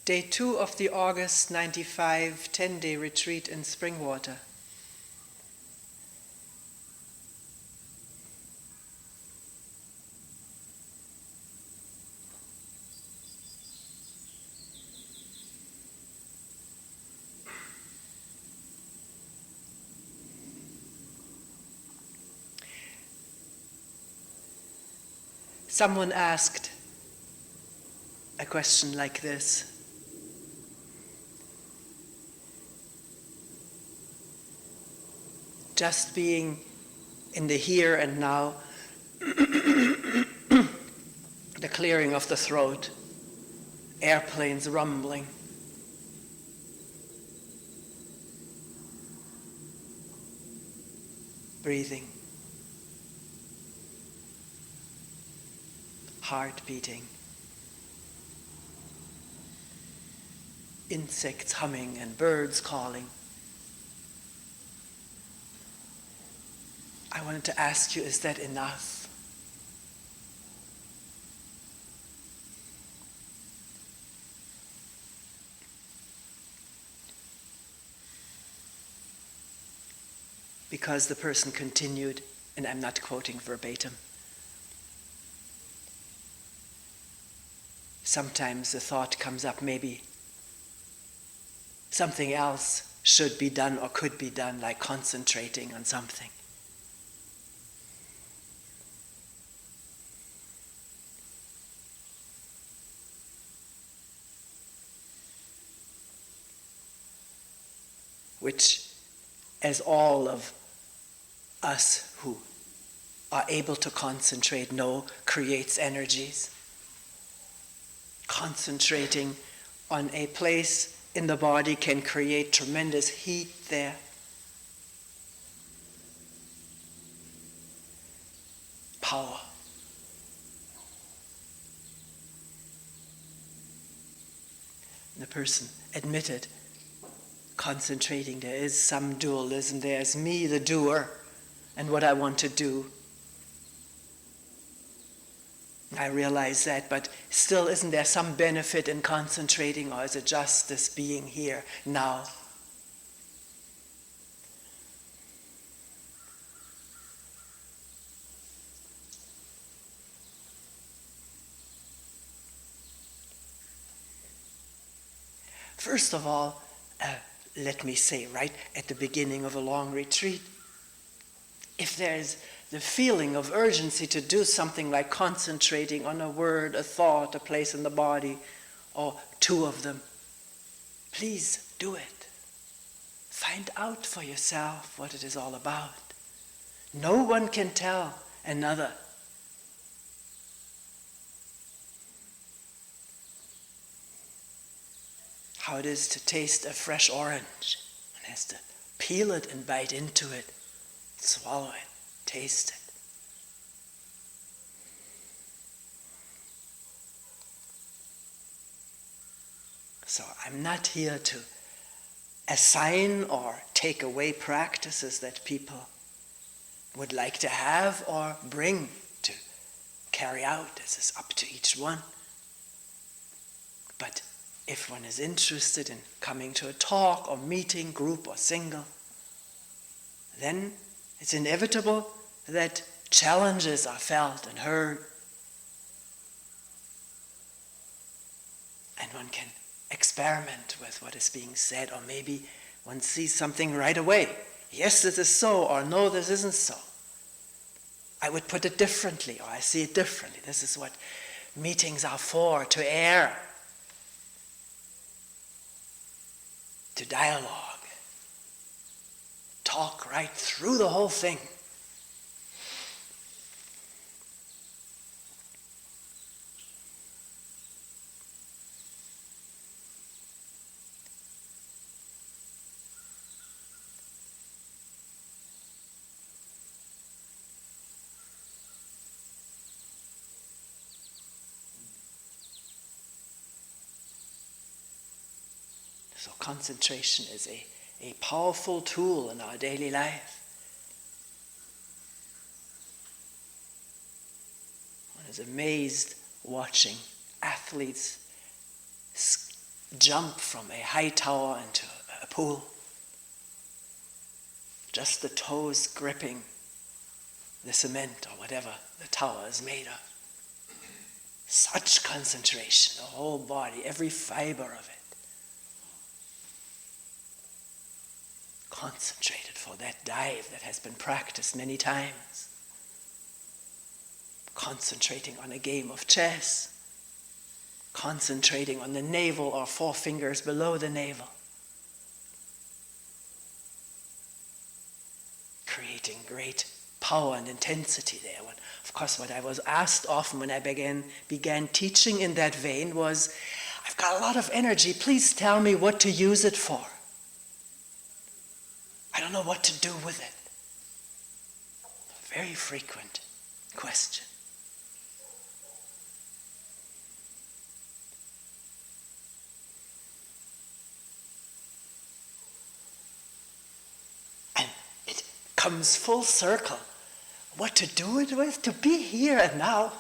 Day 2 of the August 95 10-day retreat in Springwater. Someone asked a question like this. Just being in the here and now, the clearing of the throat, airplanes rumbling. Breathing. Heart beating. Insects humming and birds calling. I wanted to ask you, is that enough? Because the person continued, and I'm not quoting verbatim. Sometimes the thought comes up, maybe something else should be done or could be done, like concentrating on something. Which, as all of us who are able to concentrate know, creates energies. Concentrating on a place in the body can create tremendous heat there. Power. The person admitted, concentrating, there is some dualism. There's me, the doer, and what I want to do. I realize that, but still, isn't there some benefit in concentrating, or is it just this being here, now? First of all, let me say, right at the beginning of a long retreat, if there's the feeling of urgency to do something like concentrating on a word, a thought, a place in the body, or two of them, please do it. Find out for yourself what it is all about. No one can tell another. How it is to taste a fresh orange. One has to peel it and bite into it, swallow it, taste it. So I'm not here to assign or take away practices that people would like to have or bring to carry out. This is up to each one. But if one is interested in coming to a talk or meeting, group or single, then it's inevitable that challenges are felt and heard. And one can experiment with what is being said, or maybe one sees something right away. Yes, this is so, or no, this isn't so. I would put it differently, or I see it differently. This is what meetings are for, to air, to dialogue, talk right through the whole thing. So concentration is a powerful tool in our daily life. One is amazed watching athletes jump from a high tower into a pool. Just the toes gripping the cement or whatever the tower is made of. Such concentration, the whole body, every fiber of it. Concentrated for that dive that has been practiced many times. Concentrating on a game of chess. Concentrating on the navel or 4 fingers below the navel. Creating great power and intensity there. Of course, what I was asked often when I began teaching in that vein was, I've got a lot of energy, please tell me what to use it for. I don't know what to do with it. A very frequent question. And it comes full circle. What to do it with? To be here and now.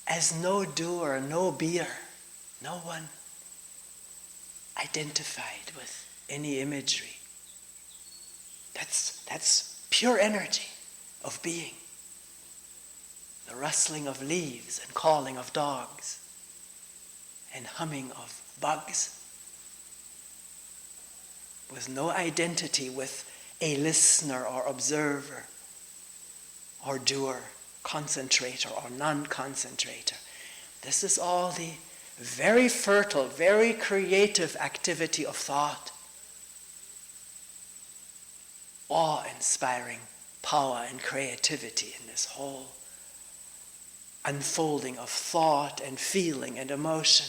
As no doer, no beer, no one identified with any imagery. That's pure energy of being. The rustling of leaves and calling of dogs and humming of bugs. With no identity with a listener or observer or doer, concentrator or non-concentrator. This is all the very fertile, very creative activity of thought. Awe-inspiring power and creativity in this whole unfolding of thought and feeling and emotion,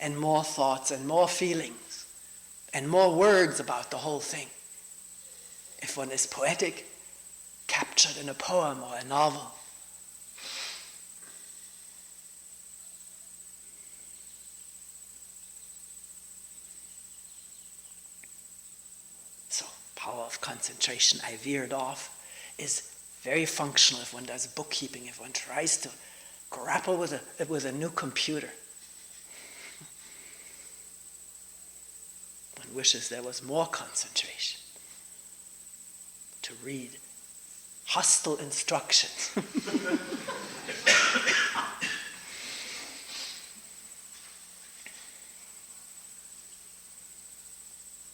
and more thoughts and more feelings and more words about the whole thing. If one is poetic, captured in a poem or a novel. So, power of concentration, I veered off, is very functional if one does bookkeeping, if one tries to grapple with a new computer. One wishes there was more concentration. To read hostile instructions.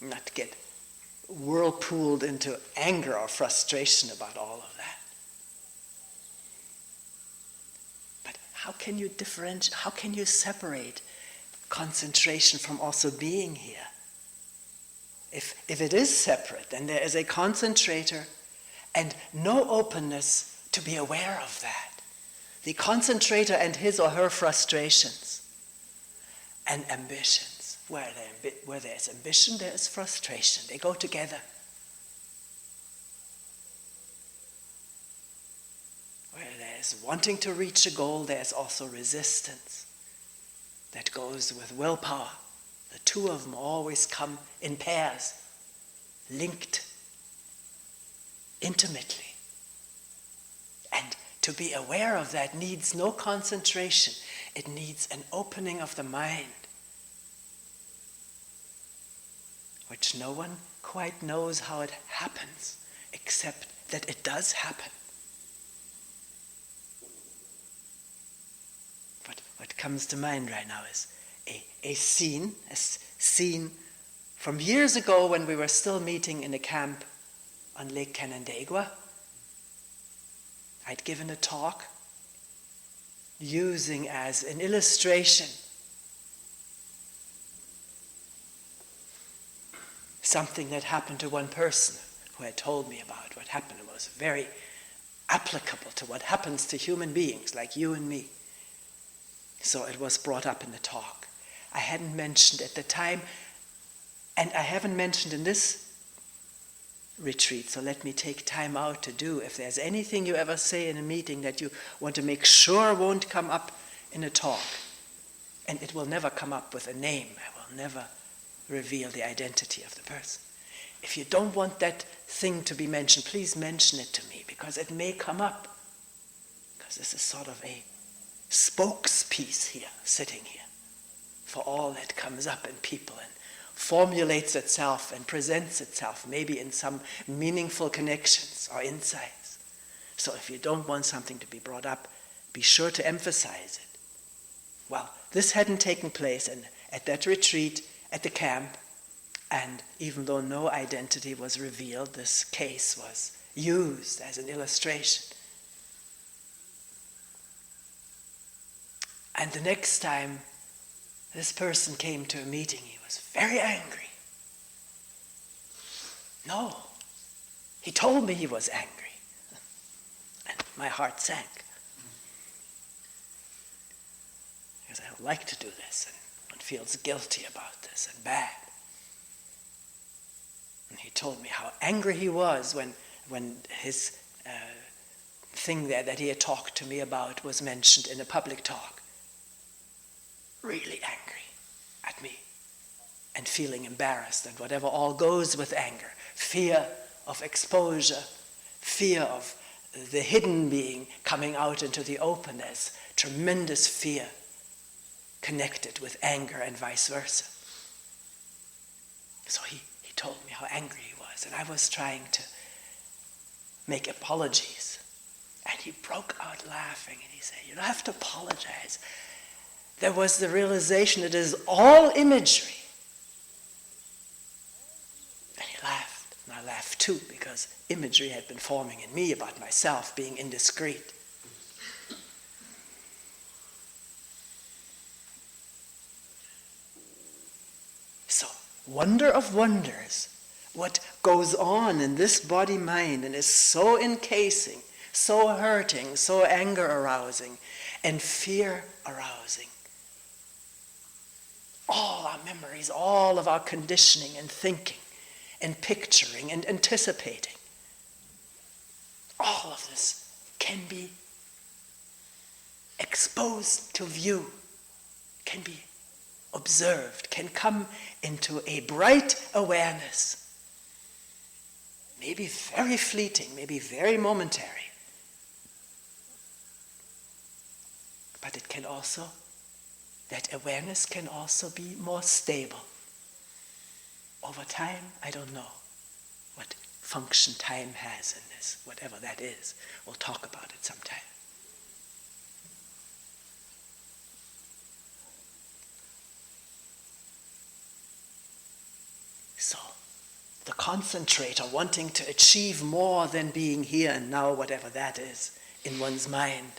Not to get whirlpooled into anger or frustration about all of that. But how can you differentiate, how can you concentration from also being here? If it is separate, then there is a concentrator and no openness to be aware of that. The concentrator and his or her frustrations and ambitions. Where there's ambition, there is frustration. They go together. Where there's wanting to reach a goal, there's also resistance that goes with willpower. The two of them always come in pairs, linked intimately. And to be aware of that needs no concentration. It needs an opening of the mind, which no one quite knows how it happens, except that it does happen. But what comes to mind right now is a scene from years ago when we were still meeting in a camp on Lake Canandaigua. I'd given a talk using as an illustration something that happened to one person who had told me about what happened. It was very applicable to what happens to human beings like you and me. So it was brought up in the talk. I hadn't mentioned at the time, and I haven't mentioned in this retreat, so let me take time out to do. If there's anything you ever say in a meeting that you want to make sure won't come up in a talk, and it will never come up with a name, I will never reveal the identity of the person. If you don't want that thing to be mentioned, please mention it to me, because it may come up. Because this is sort of a spokespiece here, sitting here, for all that comes up in people and formulates itself and presents itself, maybe in some meaningful connections or insights. So if you don't want something to be brought up, be sure to emphasize it. Well, this hadn't taken place at that retreat, at the camp, and even though no identity was revealed, this case was used as an illustration. And the next time this person came to a meeting, he was very angry. No, he told me he was angry. And my heart sank. Because I don't like to do this, and one feels guilty about this and bad. And he told me how angry he was when his thing there that he had talked to me about was mentioned in a public talk. Really angry at me and feeling embarrassed and whatever all goes with anger. Fear of exposure, fear of the hidden being coming out into the openness, tremendous fear connected with anger and vice versa. So he told me how angry he was, and I was trying to make apologies. And he broke out laughing, and he said, "You don't have to apologize." There was the realization it is all imagery. And he laughed, and I laughed too, because imagery had been forming in me about myself being indiscreet. So, wonder of wonders, what goes on in this body-mind and is so encasing, so hurting, so anger-arousing, and fear-arousing. All our memories, all of our conditioning and thinking and picturing and anticipating, all of this can be exposed to view, can be observed, can come into a bright awareness. Maybe very fleeting, maybe very momentary. But it can also, that awareness can also be more stable. Over time, I don't know what function time has in this, whatever that is. We'll talk about it sometime. So, the concentrator wanting to achieve more than being here and now, whatever that is, in one's mind,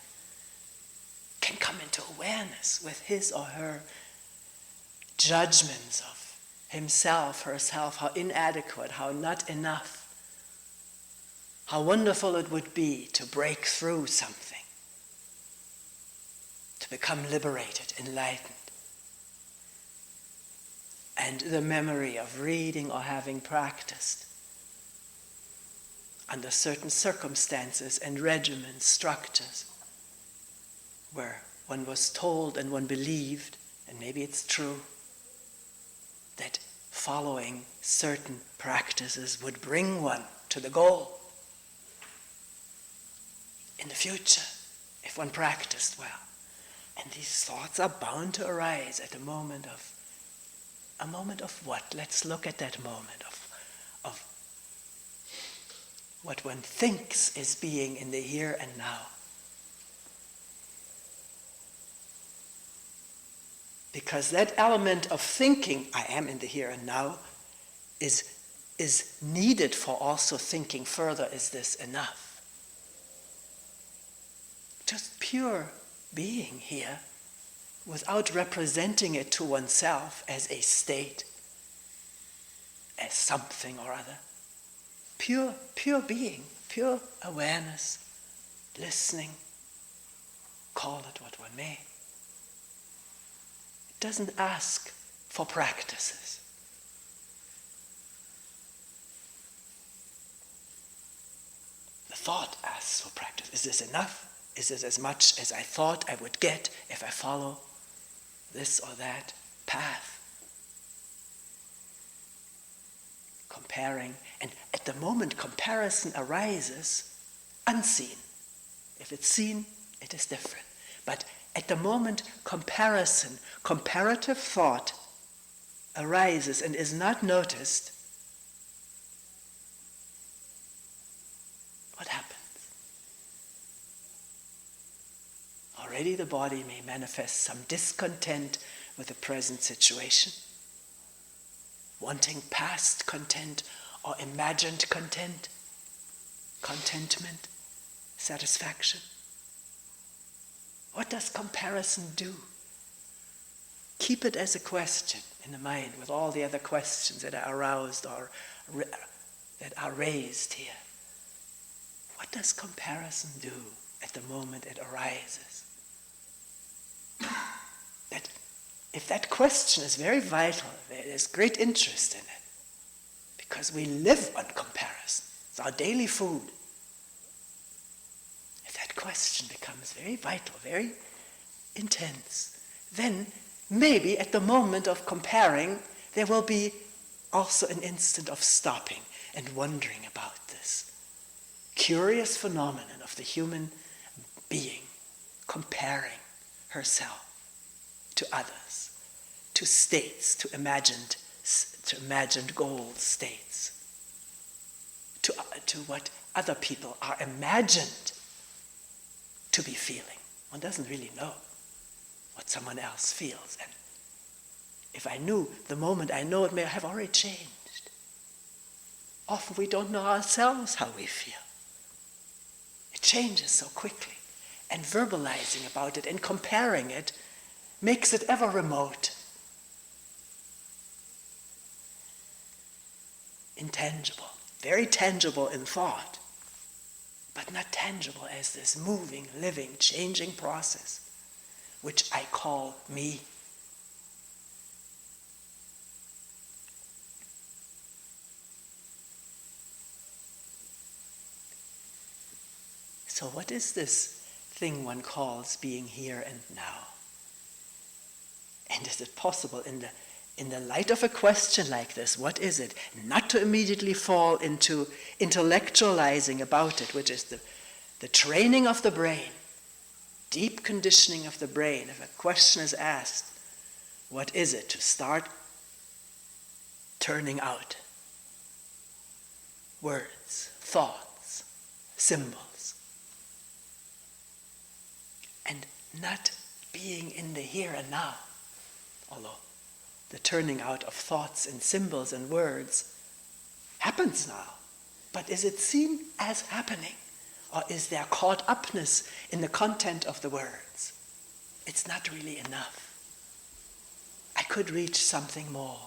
can come into awareness with his or her judgments of himself, herself, how inadequate, how not enough, how wonderful it would be to break through something, to become liberated, enlightened. And the memory of reading or having practiced under certain circumstances and regimens, structures, where one was told and one believed, and maybe it's true, that following certain practices would bring one to the goal in the future, if one practiced well. And these thoughts are bound to arise at a moment of what? Let's look at that moment of what one thinks is being in the here and now. Because that element of thinking, I am in the here and now, is needed for also thinking further, is this enough? Just pure being here, without representing it to oneself as a state, as something or other. Pure being, pure awareness, listening, call it what one may. It doesn't ask for practices. The thought asks for practice. Is this enough? Is this as much as I thought I would get if I follow this or that path? Comparing, and at the moment comparison arises unseen. If it's seen, it is different. But at the moment comparison, comparative thought arises and is not noticed, what happens? Already the body may manifest some discontent with the present situation, wanting past content or imagined content, contentment, satisfaction. What does comparison do? Keep it as a question in the mind with all the other questions that are aroused or that are raised here. What does comparison do at the moment it arises? That if that question is very vital, there's great interest in it, because we live on comparison. It's our daily food. If that question becomes very vital, very intense, then maybe at the moment of comparing, there will be also an instant of stopping and wondering about this curious phenomenon of the human being comparing herself to others, to states, to imagined goal states, to what other people are imagined to be feeling. One doesn't really know what someone else feels. And if I knew, the moment I know, it may have already changed. Often we don't know ourselves how we feel. It changes so quickly. And verbalizing about it and comparing it makes it ever remote, intangible, very tangible in thought, but not tangible as this moving, living, changing process, which I call me. So what is this thing one calls being here and now? And is it possible in the light of a question like this, what is it, not to immediately fall into intellectualizing about it, which is the training of the brain, deep conditioning of the brain. If a question is asked, what is it, to start turning out words, thoughts, symbols, and not being in the here and now. Although the turning out of thoughts and symbols and words happens now, but is it seen as happening? Or is there caught upness in the content of the words? It's not really enough. I could reach something more.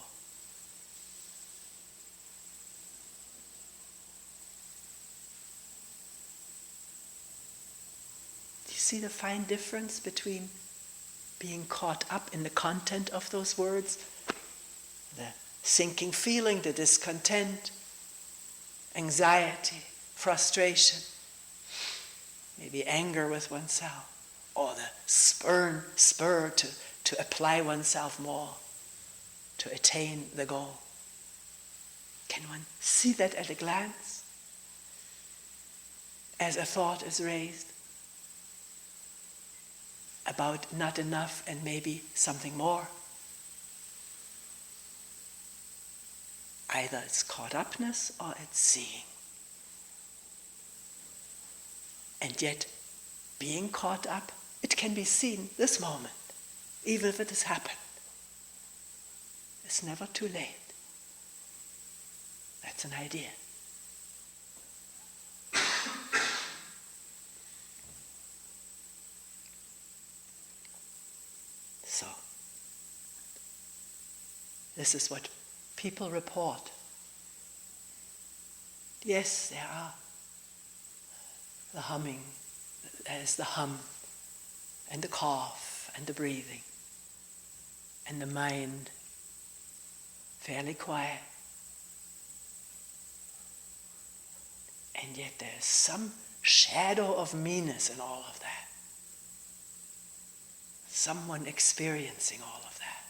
Do you see the fine difference between being caught up in the content of those words, the sinking feeling, the discontent, anxiety, frustration, maybe anger with oneself, or the spur to apply oneself more, to attain the goal? Can one see that at a glance as a thought is raised about not enough and maybe something more? Either it's caught upness or it's seeing. And yet, being caught up, it can be seen this moment, even if it has happened. It's never too late. That's an idea. So, this is what people report. Yes, there are the humming, there's the hum, and the cough, and the breathing, and the mind fairly quiet. And yet there's some shadow of meanness in all of that. Someone experiencing all of that.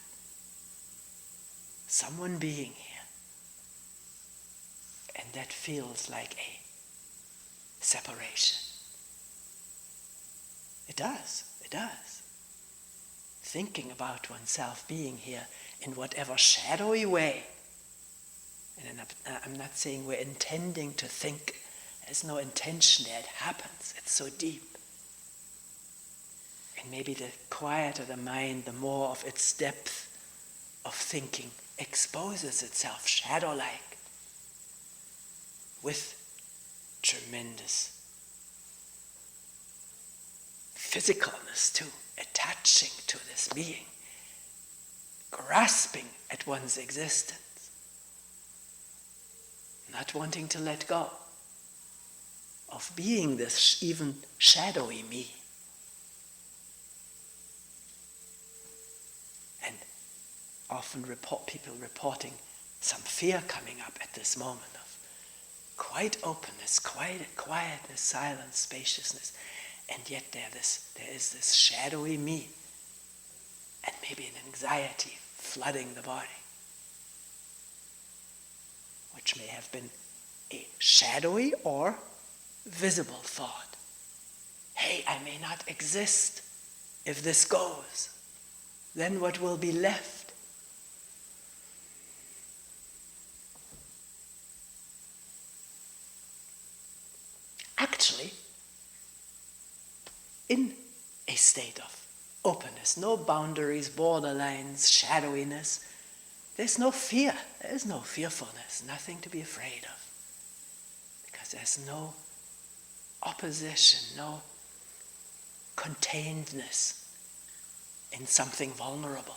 Someone being here. And that feels like a separation. It does. thinking about oneself being here in whatever shadowy way. And I'm not saying we're intending to think. There's no intention there. It happens. It's so deep. And maybe the quieter the mind, the more of its depth of thinking exposes itself shadow-like with tremendous physicalness too, attaching to this being, grasping at one's existence, not wanting to let go of being this even shadowy me. And often people reporting some fear coming up at this moment of quite openness, quietness, silence, spaciousness, and yet there is this shadowy me, and maybe an anxiety flooding the body, which may have been a shadowy or visible thought. Hey, I may not exist if this goes. Then what will be left? Actually, in a state of openness, no boundaries, borderlines, shadowiness, there's no fear, there's no fearfulness, nothing to be afraid of. Because there's no opposition, no containedness in something vulnerable,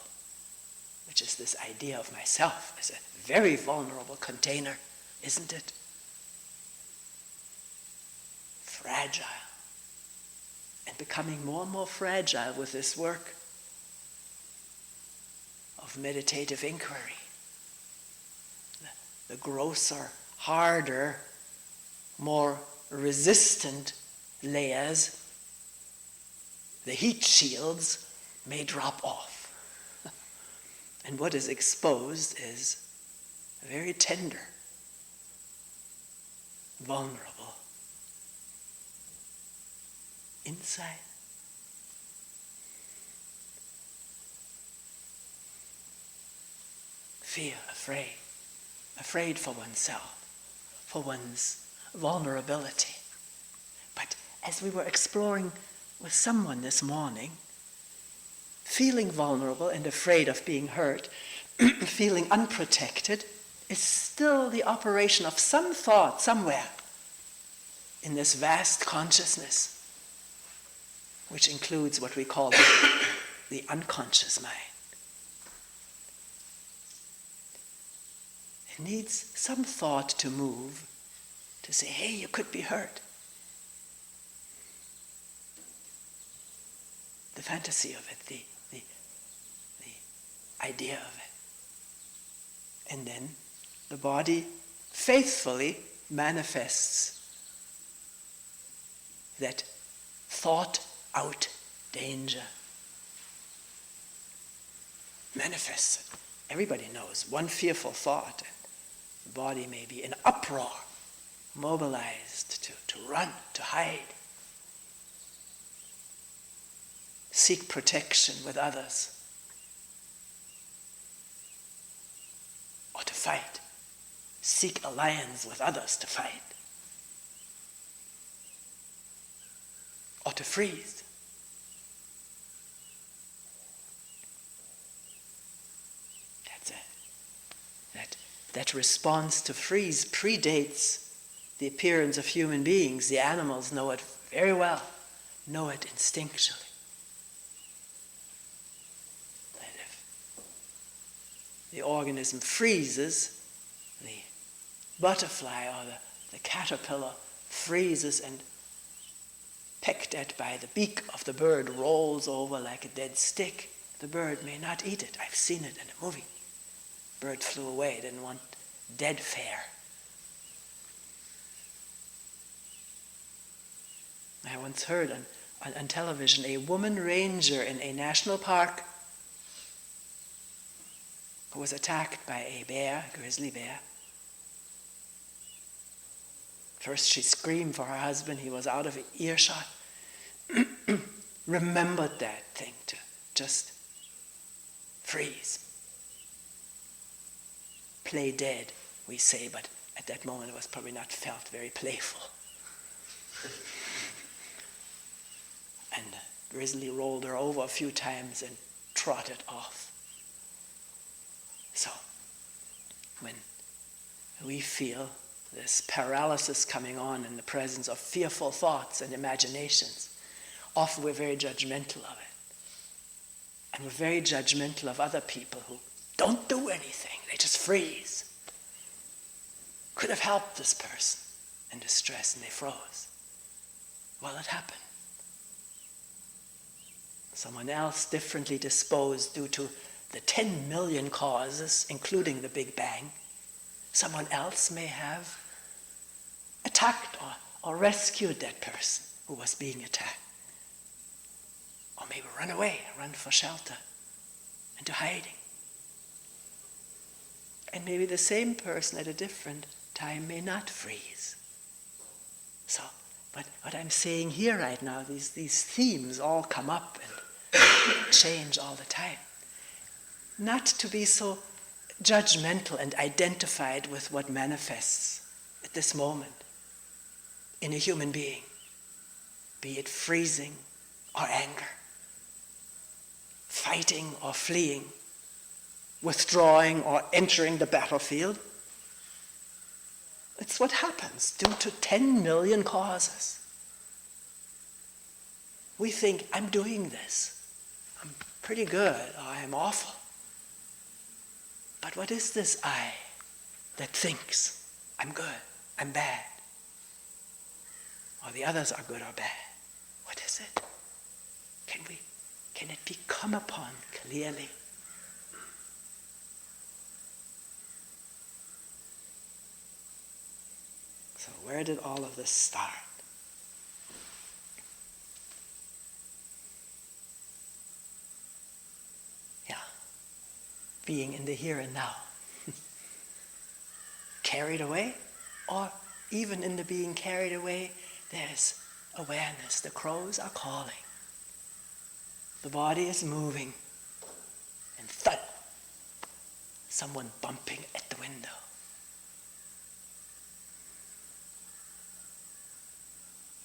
which is this idea of myself as a very vulnerable container, isn't it? Fragile. And becoming more and more fragile with this work of meditative inquiry. The grosser, harder, more resistant layers, the heat shields, may drop off. And what is exposed is very tender, vulnerable, inside. Fear, afraid for oneself, for one's vulnerability. But as we were exploring with someone this morning, feeling vulnerable and afraid of being hurt, feeling unprotected, is still the operation of some thought somewhere in this vast consciousness, which includes what we call the unconscious mind. It needs some thought to move, to say, hey, you could be hurt. The fantasy of it, the idea of it. And then the body faithfully manifests that thought out danger. Manifests it. Everybody knows one fearful thought, and the body may be in uproar, mobilized to run, to hide, seek protection with others, or to fight, seek alliance with others to fight, or to freeze. That response to freeze predates the appearance of human beings. The animals know it very well, know it instinctually. That if the organism freezes, the butterfly or the caterpillar freezes and, pecked at by the beak of the bird, rolls over like a dead stick. The bird may not eat it. I've seen it in a movie. Bird flew away, didn't want dead fare. I once heard on television a woman ranger in a national park who was attacked by a bear, a grizzly bear. First she screamed for her husband, he was out of earshot. Remembered that thing to just freeze. Play dead, we say, but at that moment it was probably not felt very playful. And Grizzly rolled her over a few times and trotted off. So, when we feel this paralysis coming on in the presence of fearful thoughts and imaginations, often we're very judgmental of it. And we're very judgmental of other people who don't do anything, they just freeze. Could have helped this person in distress and they froze. Well, it happened. Someone else differently disposed due to the 10 million causes, including the Big Bang, someone else may have attacked or rescued that person who was being attacked. Or maybe run away, run for shelter, into hiding. And maybe the same person at a different time may not freeze. So, but what I'm saying here right now, these themes all come up and change all the time. Not to be so judgmental and identified with what manifests at this moment in a human being, be it freezing or anger, fighting or fleeing, withdrawing or entering the battlefield. It's what happens due to 10 million causes. We think, I'm doing this. I'm pretty good, or I'm awful. But what is this I that thinks, I'm good, I'm bad? Or the others are good or bad? What is it? Can it be come upon clearly? So where did all of this start? Yeah, being in the here and now. Carried away, or even in the being carried away, there's awareness. The crows are calling. The body is moving. And thud, someone bumping at the window.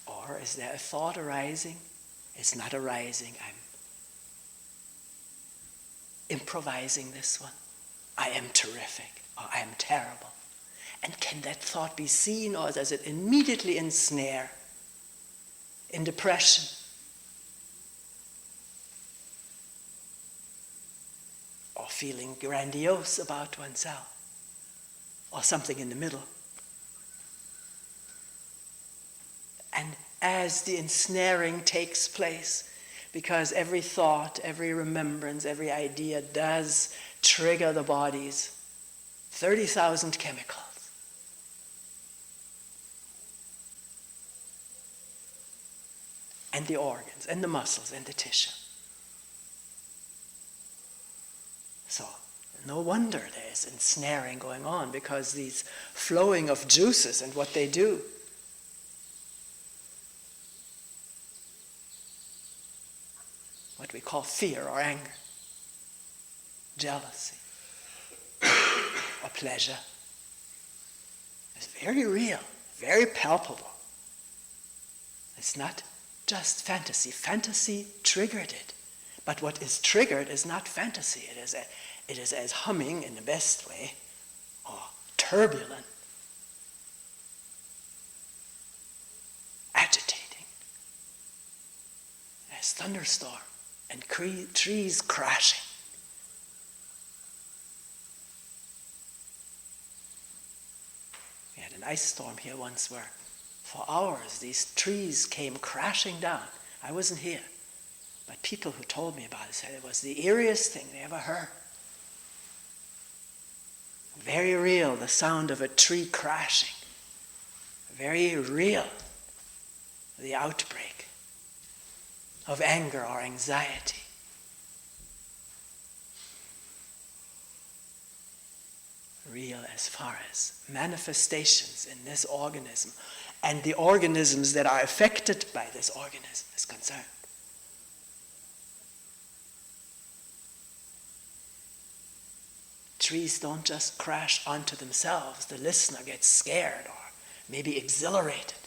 Or is there a thought arising? It's not arising. I'm improvising this one. I am terrific, or I am terrible. And can that thought be seen, or does it immediately ensnare in depression? Or feeling grandiose about oneself? Or something in the middle? And as the ensnaring takes place, because every thought, every remembrance, every idea does trigger the body's 30,000 chemicals. And the organs, and the muscles, and the tissue. So, no wonder there's ensnaring going on, because these flowing of juices and what they do. What we call fear or anger, jealousy, or pleasure. It's very real, very palpable. It's not just fantasy. Fantasy triggered it. But what is triggered is not fantasy. It is as humming in the best way, or turbulent, agitating, as thunderstorm and trees crashing. We had an ice storm here once where for hours these trees came crashing down. I wasn't here, but people who told me about it said it was the eeriest thing they ever heard. Very real, the sound of a tree crashing. Very real, the outbreak of anger or anxiety. Real as far as manifestations in this organism and the organisms that are affected by this organism is concerned. trees don't just crash onto themselves. The listener gets scared or maybe exhilarated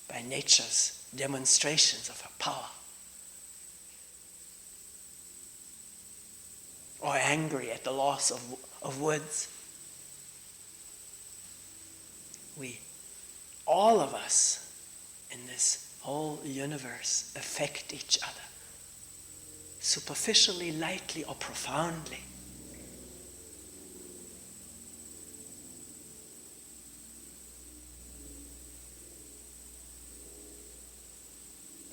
by nature's demonstrations of her power. Or angry at the loss of woods. All of us in this whole universe affect each other, superficially, lightly, or profoundly.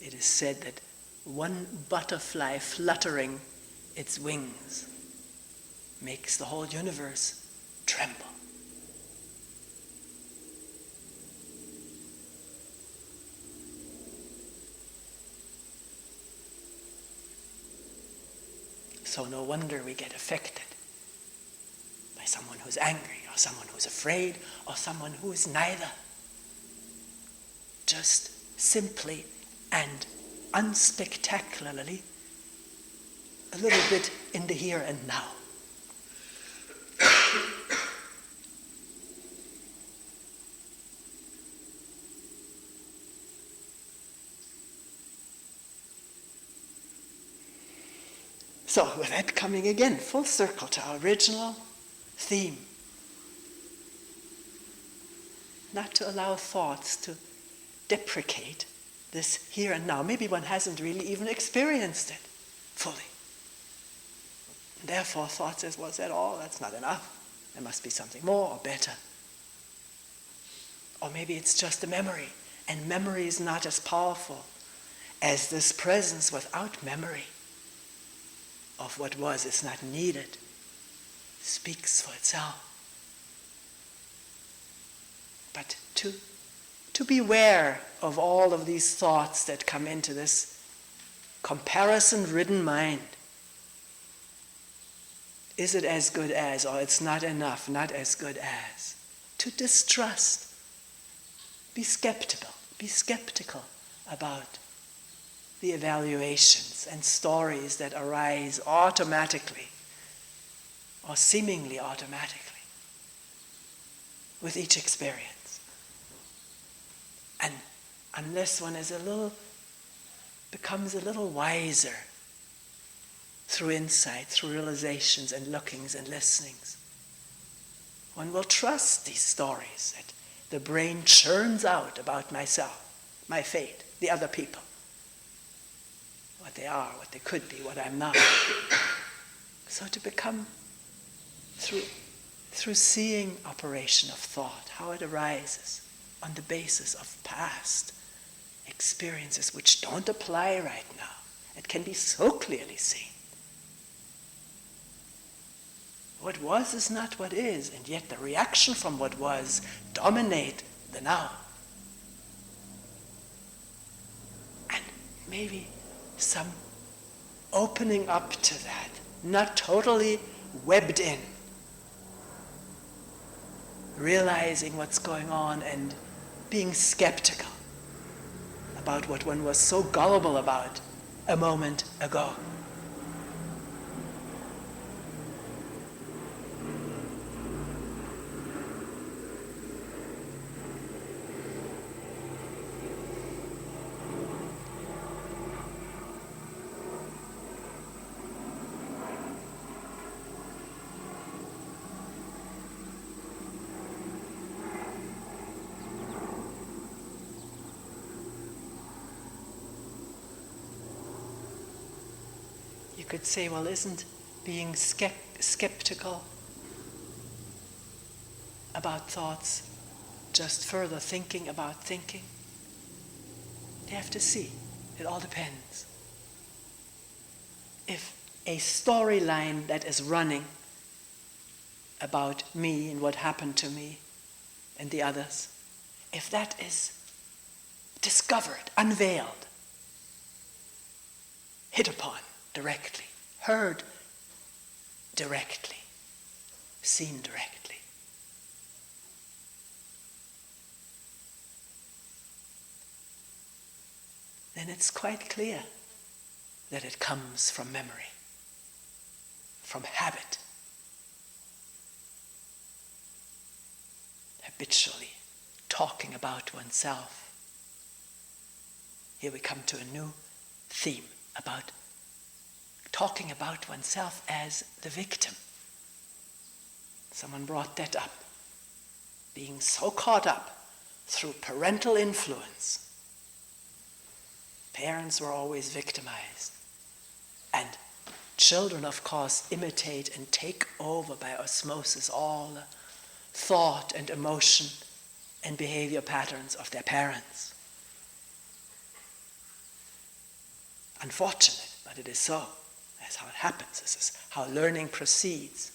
It is said that one butterfly fluttering its wings makes the whole universe tremble. So no wonder we get affected by someone who's angry, or someone who's afraid, or someone who is neither. Just simply and unspectacularly, a little bit in the here and now. So, with that coming again, full circle to our original theme. Not to allow thoughts to deprecate this here and now. Maybe one hasn't really even experienced it fully. And therefore, thought says, well, is that all? That's not enough. There must be something more or better. Or maybe it's just a memory, and memory is not as powerful as this presence without memory of what was. It's not needed. It speaks for itself. But to beware of all of these thoughts that come into this comparison-ridden mind. Is it as good as, or it's not enough, not as good as? To distrust. Be skeptical about the evaluations and stories that arise automatically or seemingly automatically with each experience. And unless one becomes a little wiser through insight, through realizations and lookings and listenings, one will trust these stories that the brain churns out about myself, my fate, the other people. What they are, what they could be, what I'm not. So to become, through seeing operation of thought, how it arises on the basis of past experiences which don't apply right now. It can be so clearly seen. What was is not what is, and yet the reaction from what was dominate the now. And maybe some opening up to that, not totally webbed in, realizing what's going on and being skeptical about what one was so gullible about a moment ago. You could say, well, isn't being skeptical about thoughts just further thinking about thinking? You have to see. It all depends. If a storyline that is running about me and what happened to me and the others, if that is discovered, unveiled, hit upon directly, heard directly, seen directly, then it's quite clear that it comes from memory, from habit, habitually talking about oneself. Here we come to a new theme about talking about oneself as the victim. Someone brought that up. Being so caught up through parental influence. Parents were always victimized. And children, of course, imitate and take over by osmosis all the thought and emotion and behavior patterns of their parents. Unfortunate, but it is so. That's how it happens. This is how learning proceeds,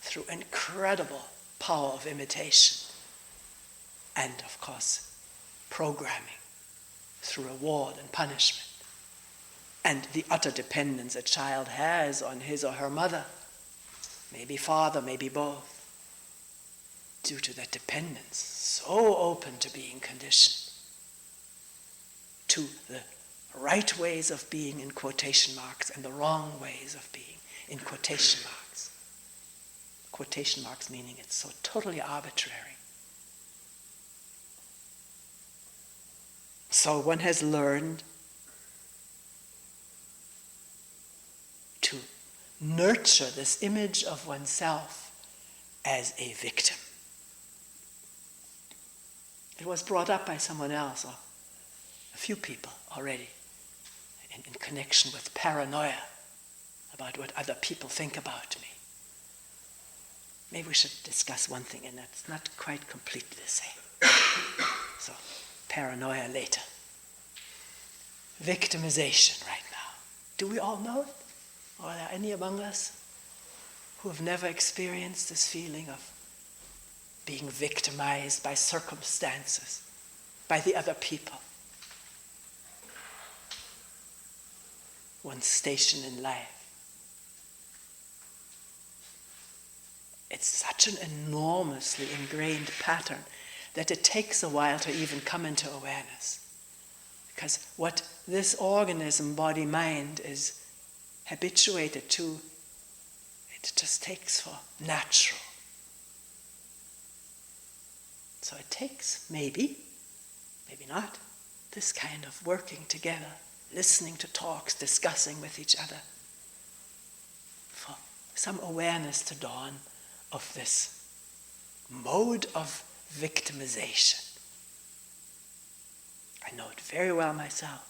through incredible power of imitation and, of course, programming through reward and punishment, and the utter dependence a child has on his or her mother, maybe father, maybe both. Due to that dependence, so open to being conditioned to the right ways of being in quotation marks and the wrong ways of being in quotation marks. Quotation marks meaning it's so totally arbitrary. So one has learned to nurture this image of oneself as a victim. It was brought up by someone else, or a few people already, in connection with paranoia about what other people think about me. Maybe we should discuss one thing, and that's not quite completely the same. So, paranoia later. Victimization right now. Do we all know it? Or are there any among us who have never experienced this feeling of being victimized by circumstances, by the other people? One's station in life. It's such an enormously ingrained pattern that it takes a while to even come into awareness. Because what this organism, body, mind, is habituated to, it just takes for natural. So it takes, maybe not, this kind of working together, listening to talks, discussing with each other, for some awareness to dawn of this mode of victimization. I know it very well myself.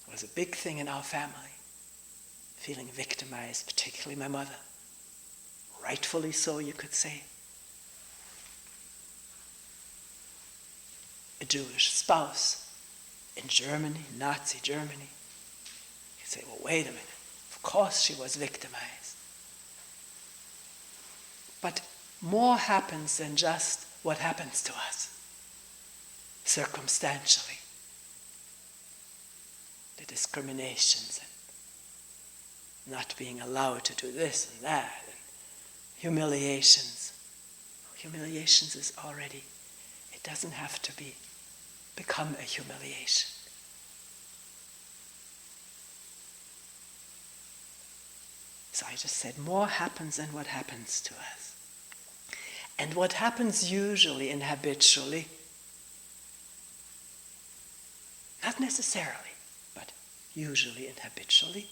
It was a big thing in our family, feeling victimized, particularly my mother. Rightfully so, you could say. A Jewish spouse in Germany, Nazi Germany. You say, well, wait a minute. Of course she was victimized. But more happens than just what happens to us, circumstantially. The discriminations and not being allowed to do this and that, and humiliations. Humiliations is already, it doesn't have to become a humiliation. So I just said more happens than what happens to us. And what happens usually and habitually, not necessarily, but usually and habitually,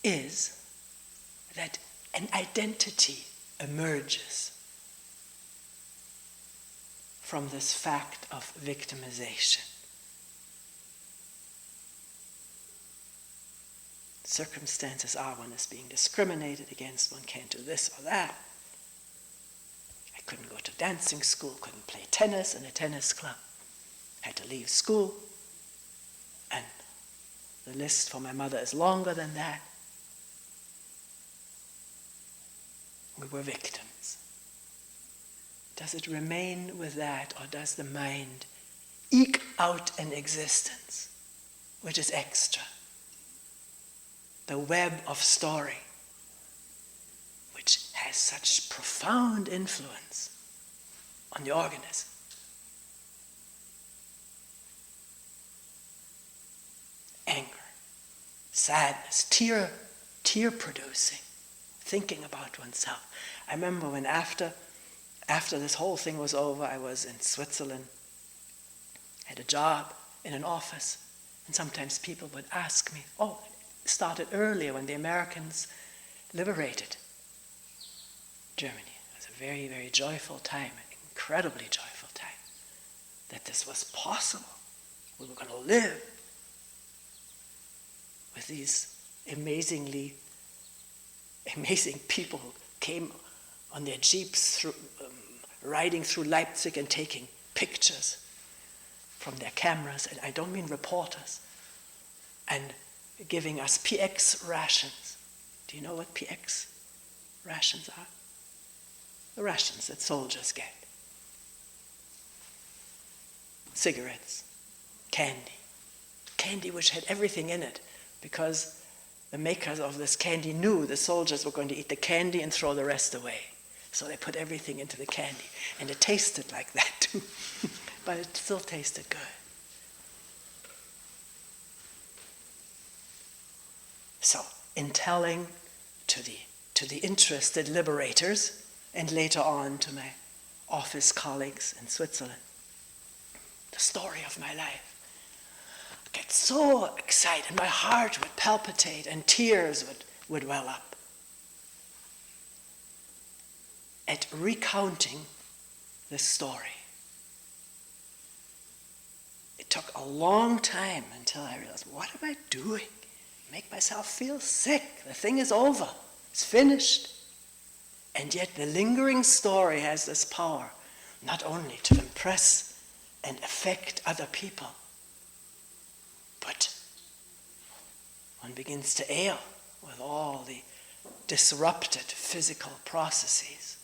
is that an identity emerges from this fact of victimization. Circumstances are one is being discriminated against, one can't do this or that. I couldn't go to dancing school, couldn't play tennis in a tennis club, had to leave school, and the list for my mother is longer than that. We were victims. Does it remain with that, or does the mind eke out an existence which is extra? The web of story, which has such profound influence on the organism. Anger, sadness, tear-producing, thinking about oneself. I remember when after after this whole thing was over, I was in Switzerland, had a job in an office, and sometimes people would ask me, oh, it started earlier when the Americans liberated Germany. It was a very, very joyful time, an incredibly joyful time, that this was possible. We were going to live with these amazing people who came on their jeeps riding through Leipzig and taking pictures from their cameras, and I don't mean reporters, and giving us PX rations. Do you know what PX rations are? The rations that soldiers get. Cigarettes, candy which had everything in it, because the makers of this candy knew the soldiers were going to eat the candy and throw the rest away. So they put everything into the candy. And it tasted like that too. But it still tasted good. So, in telling to the interested liberators, and later on to my office colleagues in Switzerland, the story of my life, I get so excited, my heart would palpitate and tears would well up at recounting this story. It took a long time until I realized, what am I doing? Make myself feel sick. The thing is over. It's finished. And yet the lingering story has this power, not only to impress and affect other people, but one begins to ail with all the disrupted physical processes,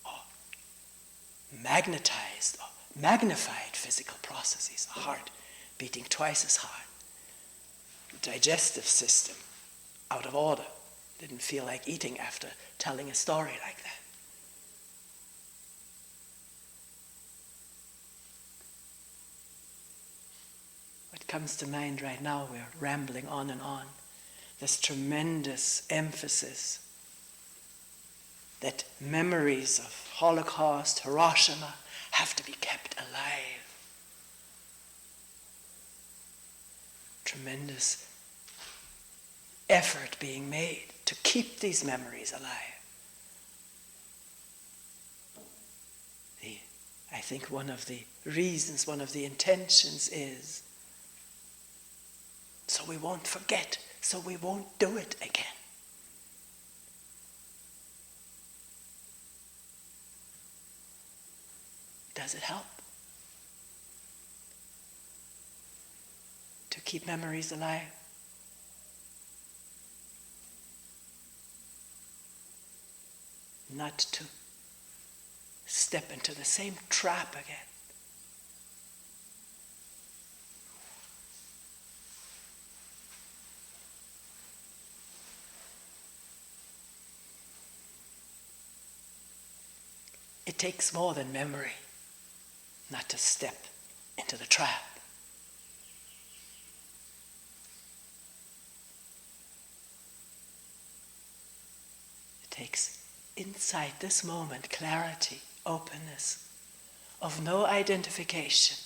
or magnetized or magnified physical processes, the heart beating twice as hard, the digestive system out of order, didn't feel like eating after telling a story like that. What comes to mind right now, we're rambling on and on, this tremendous emphasis that memories of Holocaust, Hiroshima, have to be kept alive. Tremendous effort being made to keep these memories alive. I think one of the reasons, one of the intentions is so we won't forget, so we won't do it again. Does it help to keep memories alive? Not to step into the same trap again. It takes more than memory not to step into the trap. It takes inside this moment clarity, openness, of no identification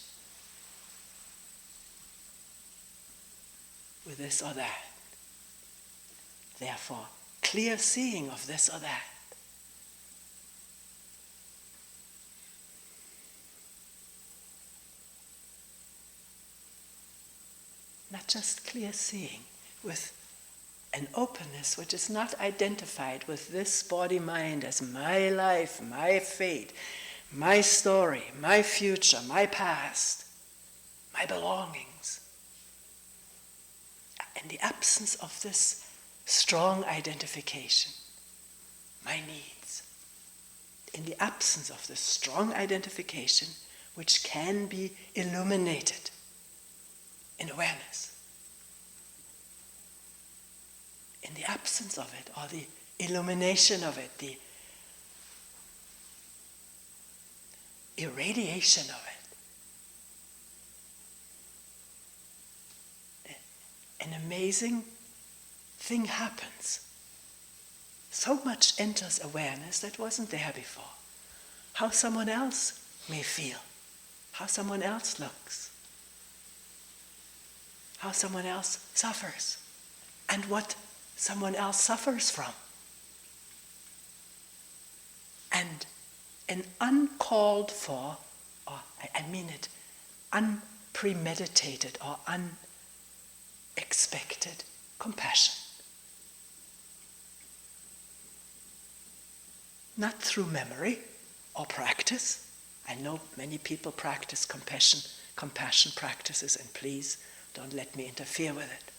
with this or that. Therefore, clear seeing of this or that. Not just clear seeing, with an openness which is not identified with this body-mind as my life, my fate, my story, my future, my past, my belongings. In the absence of this strong identification, my needs. In the absence of this strong identification, which can be illuminated in awareness. In the absence of it, or the illumination of it, the irradiation of it, an amazing thing happens. so much enters awareness that wasn't there before. How someone else may feel, how someone else looks, how someone else suffers, and what someone else suffers from. And an uncalled for, or I mean it, unpremeditated or unexpected compassion. Not through memory or practice. I know many people practice compassion practices, and please don't let me interfere with it.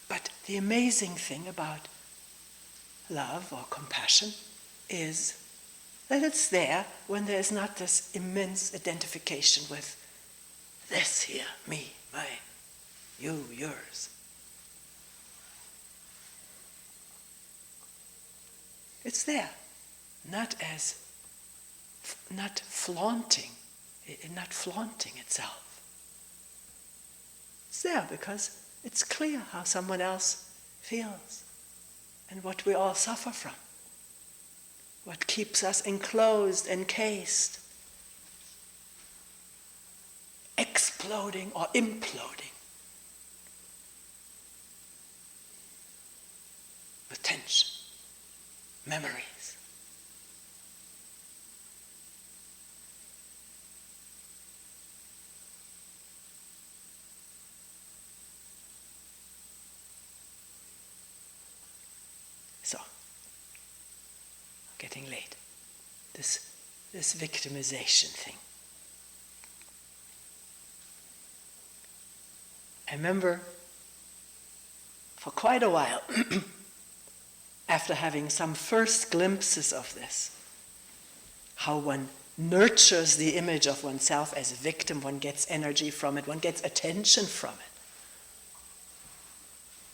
But the amazing thing about love or compassion is that it's there when there is not this immense identification with this here, me, mine, you, yours. It's there, not flaunting itself. It's there because it's clear how someone else feels and what we all suffer from, what keeps us enclosed, encased, exploding or imploding with tension, memories. So, getting late. This victimization thing. I remember for quite a while, after having some first glimpses of this, how one nurtures the image of oneself as a victim, one gets energy from it, one gets attention from it.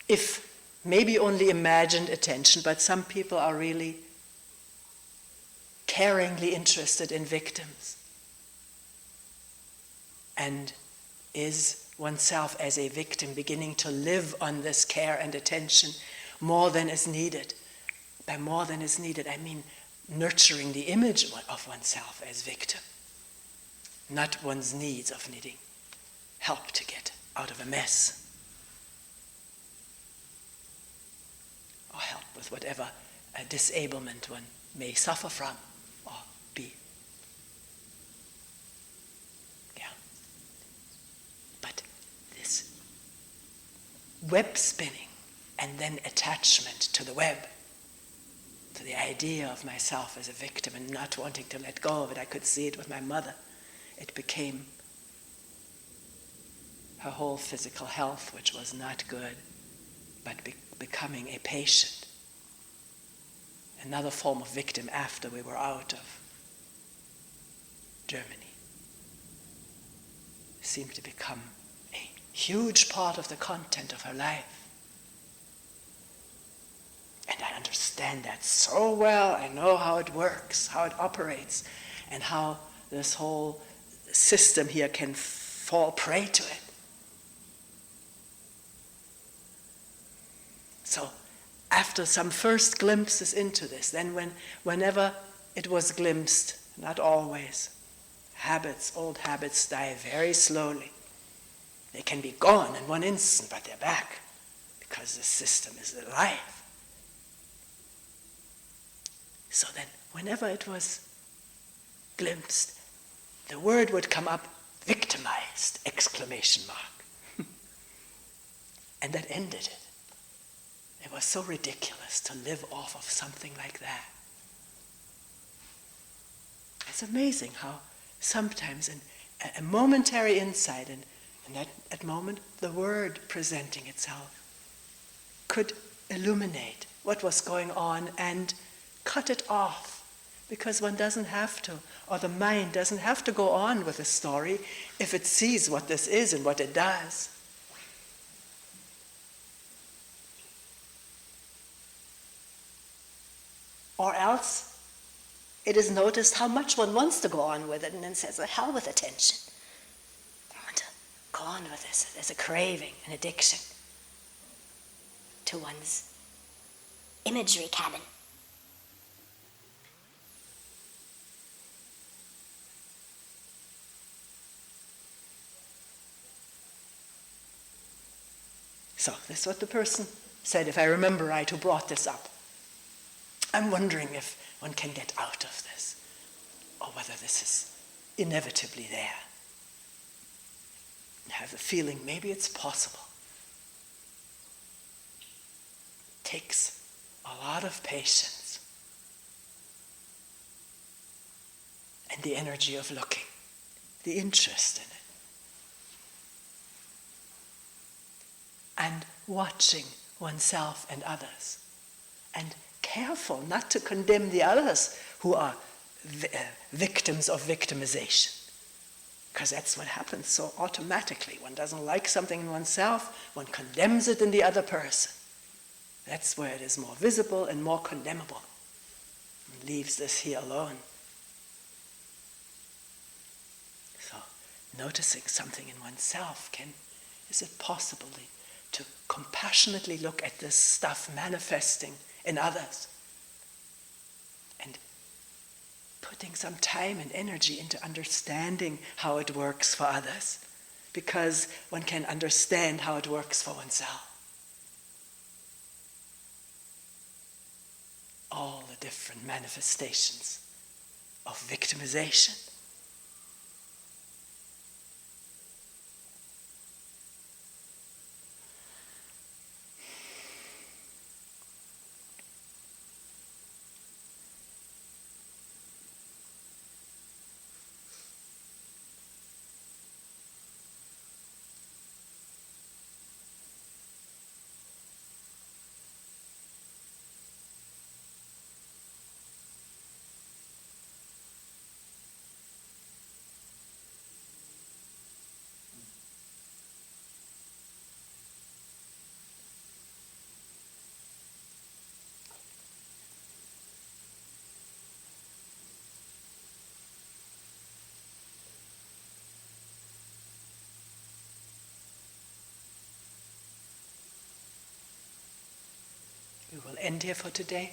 If maybe only imagined attention, but some people are really caringly interested in victims. And is oneself as a victim beginning to live on this care and attention more than is needed? By more than is needed, I mean nurturing the image of oneself as victim, not one's needs of needing help to get out of a mess, or help with whatever disablement one may suffer from or be. Yeah. But this web spinning and then attachment to the web, to the idea of myself as a victim and not wanting to let go of it. I could see it with my mother. It became her whole physical health, which was not good, but becoming a patient. Another form of victim after we were out of Germany. Seemed to become a huge part of the content of her life. And I understand that so well. I know how it works, how it operates, and how this whole system here can fall prey to it. So, after some first glimpses into this, then whenever it was glimpsed, not always, old habits die very slowly. They can be gone in one instant, but they're back, because the system is alive. So then, whenever it was glimpsed, the word would come up, victimized, exclamation mark. And that ended it. It was so ridiculous to live off of something like that. It's amazing how sometimes a momentary insight, and that moment, the word presenting itself could illuminate what was going on and cut it off, because one doesn't have to, or the mind doesn't have to go on with a story if it sees what this is and what it does. Or else it is noticed how much one wants to go on with it and then says, well, hell with attention. I want to go on with this. There's a craving, an addiction to one's imagery cabin. So this is what the person said, if I remember right, who brought this up. I'm wondering if one can get out of this, or whether this is inevitably there. I have the feeling maybe it's possible. It takes a lot of patience and the energy of looking, the interest in it. And watching oneself and others. And careful not to condemn the others who are victims of victimization. Because that's what happens so automatically. One doesn't like something in oneself, one condemns it in the other person. That's where it is more visible and more condemnable. And leaves this here alone. So, noticing something in oneself, is it possible to compassionately look at this stuff manifesting in others and putting some time and energy into understanding how it works for others, because one can understand how it works for oneself. All the different manifestations of victimization. We will end here for today.